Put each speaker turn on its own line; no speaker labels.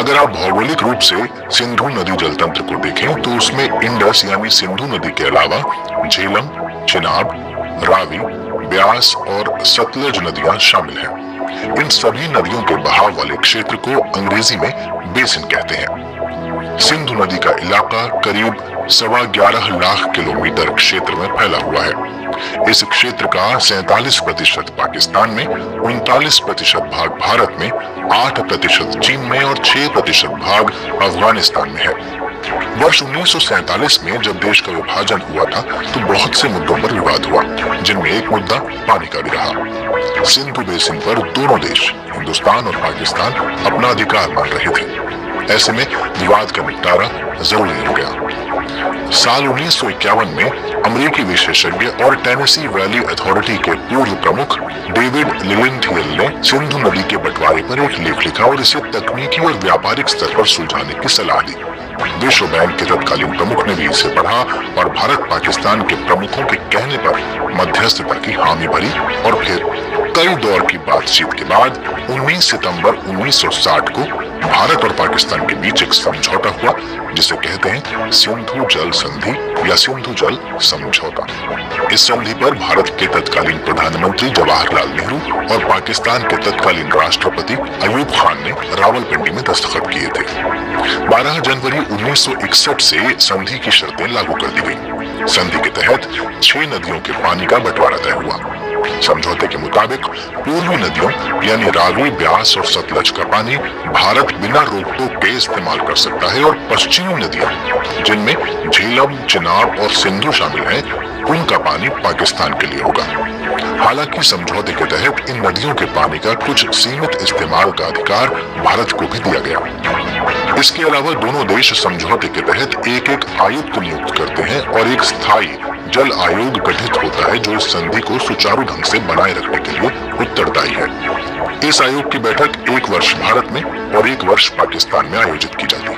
अगर आप भौगोलिक रूप से सिंधु नदी जल तंत्र को देखें तो उसमें इंडस यानी सिंधु नदी के अलावा झेलम, चिनाब, रावी, ब्यास और सतलज नदियां शामिल हैं। इन सभी नदियों के बहाव वाले क्षेत्र को अंग्रेजी में बेसिन कहते हैं। सिंधु नदी का इलाका करीब 11.25 लाख किलोमीटर क्षेत्र में फैला हुआ है। इस क्षेत्र का 47% पाकिस्तान में, 39% भाग भारत में, 8% चीन में और 6% भाग अफगानिस्तान में है। वर्ष 1947 में जब देश का विभाजन हुआ था तो बहुत से मुद्दों पर विवाद हुआ, जिनमें एक मुद्दा पानी का भी रहा। सिंधु बेसिन पर दोनों देश, हिंदुस्तान और पाकिस्तान, अपना अधिकार मान रहे थे। ऐसे में विवाद का निपटारा जरूरी हो गया। साल 1951 में अमेरिकी विशेषज्ञ और टेनेसी वैली अथॉरिटी के पूर्व प्रमुख डेविड लिलिनथियल ने सिंधु नदी के बंटवारे पर एक लेख लिखा और इसे तकनीकी और व्यापारिक स्तर पर सुलझाने की सलाह दी। विश्व बैंक के तत्कालीन प्रमुख ने भी इसे पढ़ा और भारत पाकिस्तान के प्रमुखों के कहने पर मध्यस्थता की हामी भरी और फिर कई दौर की बातचीत के बाद 19 सितंबर 1960 को भारत और पाकिस्तान के बीच एक समझौता हुआ, जिसे कहते हैं सिंधु जल संधि या सिंधु जल समझौता। इस संधि पर भारत के तत्कालीन प्रधानमंत्री जवाहरलाल नेहरू और पाकिस्तान के तत्कालीन राष्ट्रपति अयूब खान ने रावलपिंडी में दस्तखत किए थे। 12 जनवरी 1961 से संधि की शर्तें लागू कर दी गई। संधि के तहत 6 नदियों के पानी का बंटवारा तय हुआ। समझौते के मुताबिक पूर्वी नदियों यानी रावी, ब्यास और सतलज का पानी भारत बिना रोक टोक के इस्तेमाल कर सकता है और पश्चिमी नदियां, जिनमें झेलम, चिनाब और सिंधु शामिल हैं, उनका पानी पाकिस्तान के लिए होगा। हालांकि समझौते के तहत इन नदियों के पानी का कुछ सीमित इस्तेमाल का अधिकार भारत को भी दिया गया। इसके अलावा दोनों देश समझौते के तहत एक आयुक्त नियुक्त करते हैं और एक स्थायी जल आयोग गठित होता है जो इस संधि को सुचारू ढंग से बनाए रखने के लिए उत्तरदायी है। इस आयोग की बैठक 1 वर्ष भारत में और 1 वर्ष पाकिस्तान में आयोजित की जाती है।